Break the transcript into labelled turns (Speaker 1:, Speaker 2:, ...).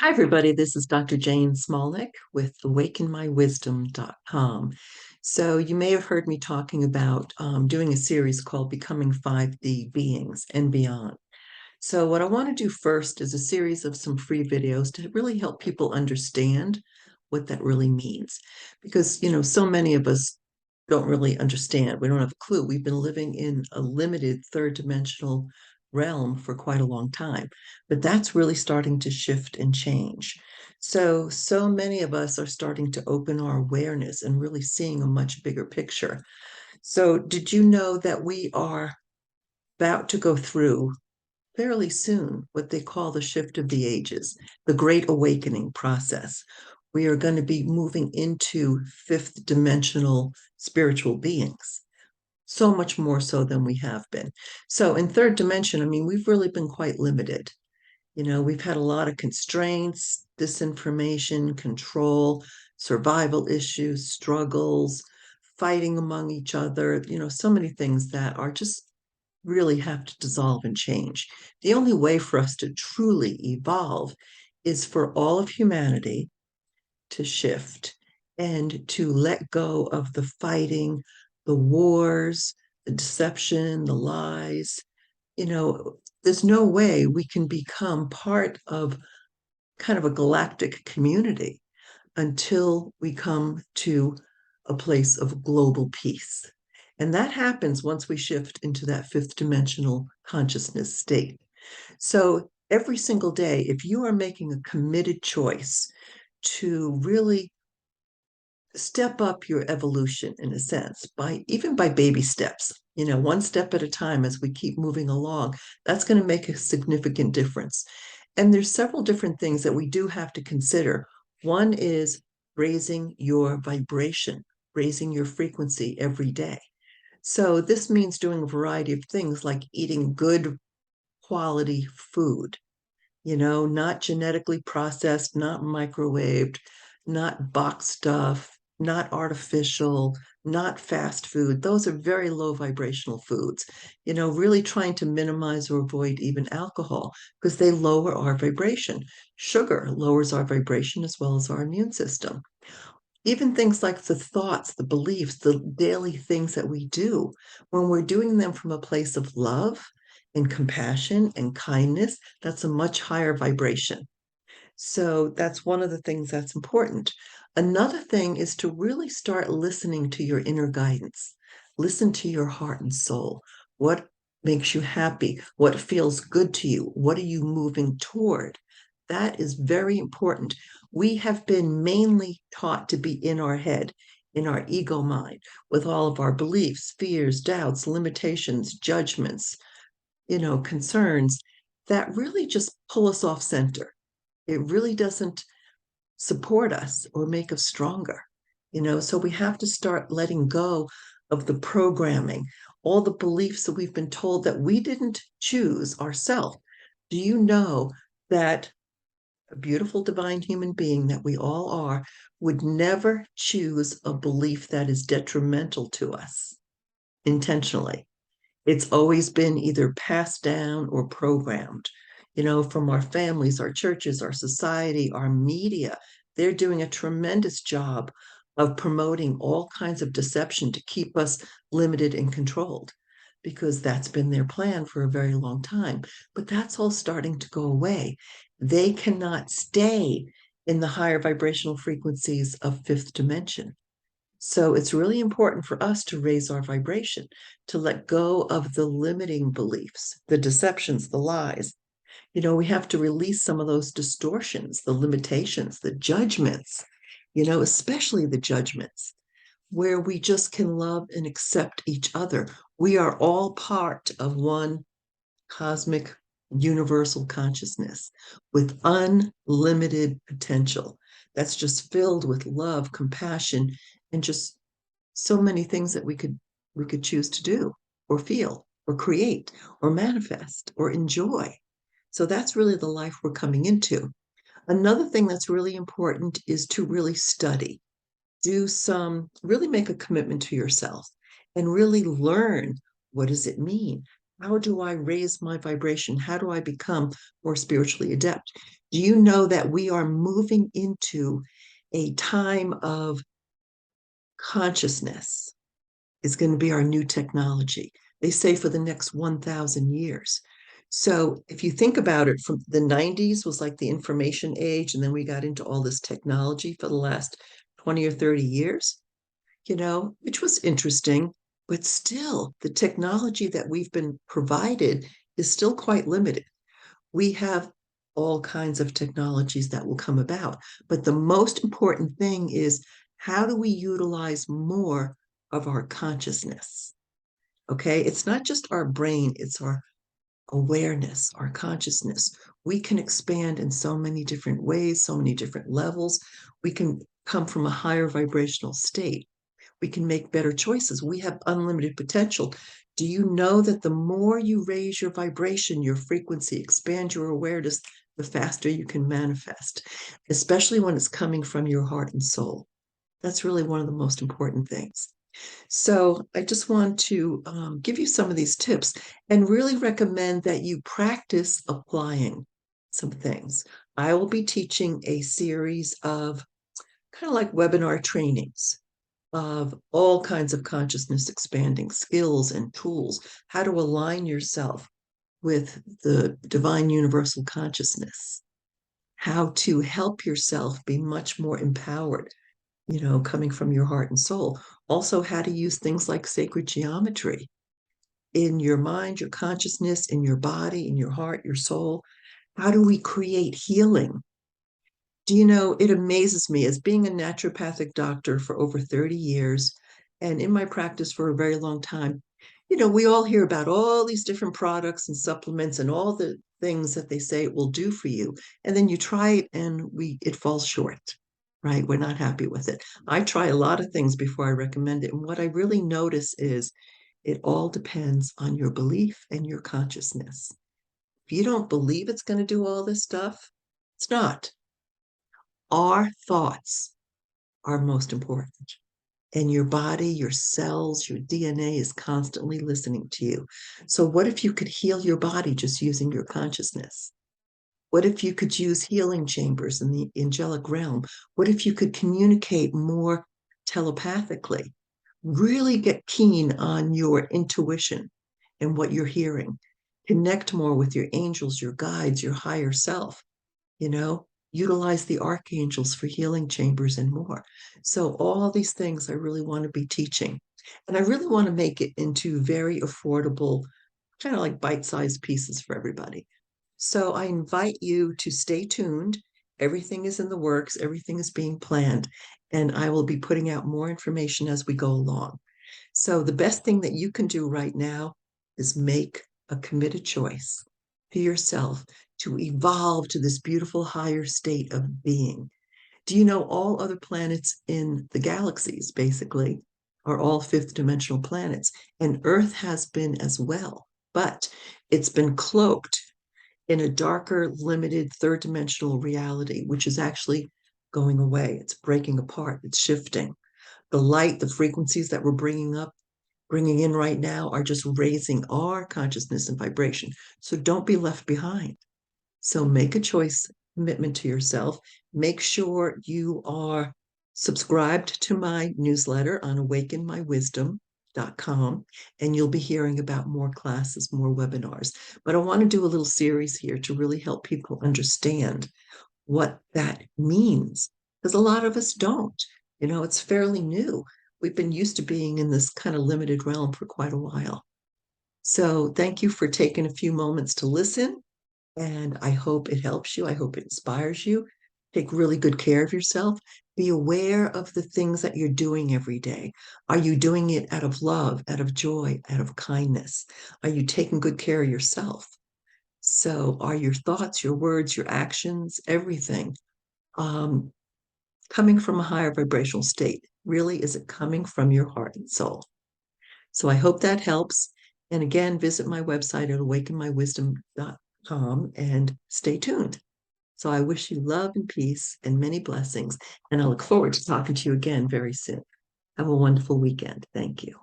Speaker 1: Hi, everybody. This is Dr. Jane Smolnick with awakenmywisdom.com. So, you may have heard me talking about doing a series called Becoming 5D Beings and Beyond. So, what I want to do first is a series of some free videos to really help people understand what that really means. Because, so many of us don't really understand. We don't have a clue. We've been living in a limited third dimensional realm for quite a long time, but that's really starting to shift and change. So many of us are starting to open our awareness and really seeing a much bigger picture. So, did you know that we are about to go through fairly soon what they call the shift of the ages, the Great Awakening process? We are going to be moving into fifth dimensional spiritual beings, so much more so than we have been. So, in third dimension, I mean, we've really been quite limited. We've had a lot of constraints, disinformation, control, survival issues, struggles, fighting among each other, so many things that are just really have to dissolve and change. The only way for us to truly evolve is for all of humanity to shift and to let go of the fighting, the wars, the deception, the lies. You know, there's no way we can become part of kind of a galactic community until we come to a place of global peace. And that happens once we shift into that fifth dimensional consciousness state. So every single day, if you are making a committed choice to really step up your evolution in a sense, by even by baby steps, one step at a time as we keep moving along, that's going to make a significant difference. And there's several different things that we do have to consider. One is raising your vibration, raising your frequency every day. So this means doing a variety of things like eating good quality food, not genetically processed, not microwaved, not box stuff, not artificial, not fast food. Those are very low vibrational foods. Really trying to minimize or avoid even alcohol because they lower our vibration. Sugar lowers our vibration as well as our immune system. Even things like the thoughts, the beliefs, the daily things that we do, when we're doing them from a place of love and compassion and kindness, that's a much higher vibration. So that's one of the things that's important. Another thing is to really start listening to your inner guidance. Listen to your heart and soul. What makes you happy? What feels good to you? What are you moving toward? That is very important. We have been mainly taught to be in our head, in our ego mind, with all of our beliefs, fears, doubts, limitations, judgments, concerns that really just pull us off center. It really doesn't support us or make us stronger. So we have to start letting go of the programming, all the beliefs that we've been told that we didn't choose ourselves. Do you know that a beautiful divine human being that we all are would never choose a belief that is detrimental to us intentionally? It's always been either passed down or programmed, from our families, our churches, our society, our media. They're doing a tremendous job of promoting all kinds of deception to keep us limited and controlled because that's been their plan for a very long time. But that's all starting to go away. They cannot stay in the higher vibrational frequencies of fifth dimension. So it's really important for us to raise our vibration, to let go of the limiting beliefs, the deceptions, the lies. We have to release some of those distortions, the limitations, the judgments, especially the judgments where we just can love and accept each other. We are all part of one cosmic universal consciousness with unlimited potential that's just filled with love, compassion, and just so many things that we could choose to do or feel or create or manifest or enjoy. So that's really the life we're coming into. Another thing that's really important is to really study, really make a commitment to yourself and really learn, what does it mean? How do I raise my vibration? How do I become more spiritually adept? Do you know that we are moving into a time of consciousness? Is going to be our new technology. They say for the next 1,000 years. So if you think about it, from the 90s was like the information age, and then we got into all this technology for the last 20 or 30 years, which was interesting, but still the technology that we've been provided is still quite limited. We have all kinds of technologies that will come about, but the most important thing is, how do we utilize more of our consciousness? Okay, it's not just our brain, it's our awareness, our consciousness. We can expand in so many different ways, so many different levels. We can come from a higher vibrational state. We can make better choices. We have unlimited potential. Do you know that the more you raise your vibration, your frequency, expand your awareness, the faster you can manifest, especially when it's coming from your heart and soul? That's really one of the most important things. So I just want to give you some of these tips and really recommend that you practice applying some things. I will be teaching a series of kind of like webinar trainings of all kinds of consciousness expanding skills and tools, how to align yourself with the divine universal consciousness, how to help yourself be much more empowered, coming from your heart and soul. Also, how to use things like sacred geometry in your mind, your consciousness, in your body, in your heart, your soul. How do we create healing? Do you know, it amazes me as being a naturopathic doctor for over 30 years and in my practice for a very long time. We all hear about all these different products and supplements and all the things that they say it will do for you. And then you try it and it falls short, right? We're not happy with it. I try a lot of things before I recommend it. And what I really notice is it all depends on your belief and your consciousness. If you don't believe it's going to do all this stuff, it's not. Our thoughts are most important. And your body, your cells, your DNA is constantly listening to you. So, what if you could heal your body just using your consciousness? What if you could use healing chambers in the angelic realm? What if you could communicate more telepathically? Really get keen on your intuition and what you're hearing. Connect more with your angels, your guides, your higher self you know, utilize the archangels for healing chambers and more. So, all these things I really want to be teaching. And I really want to make it into very affordable, kind of like bite sized pieces for everybody. So, I invite you to stay tuned. Everything is in the works, everything is being planned, and I will be putting out more information as we go along. So, the best thing that you can do right now is make a committed choice for yourself to evolve to this beautiful higher state of being. Do you know all other planets in the galaxies basically are all fifth dimensional planets? And Earth has been as well, but it's been cloaked in a darker, limited third dimensional reality, which is actually going away. It's breaking apart, it's shifting. The light, the frequencies that we're bringing in right now are just raising our consciousness and vibration. So don't be left behind. So make a choice, commitment to yourself. Make sure you are subscribed to my newsletter on awakenmywisdom.com, and you'll be hearing about more classes, more webinars. But I want to do a little series here to really help people understand what that means, because a lot of us don't. It's fairly new. We've been used to being in this kind of limited realm for quite a while. So thank you for taking a few moments to listen. And I hope it helps you. I hope it inspires you. Take really good care of yourself. Be aware of the things that you're doing every day. Are you doing it out of love, out of joy, out of kindness? Are you taking good care of yourself? So, are your thoughts, your words, your actions, everything um, coming from a higher vibrational state? Really, is it coming from your heart and soul? So, I hope that helps. And again, visit my website at awakenmywisdom.com and stay tuned. So I wish you love and peace and many blessings. And I look forward to talking to you again very soon. Have a wonderful weekend. Thank you.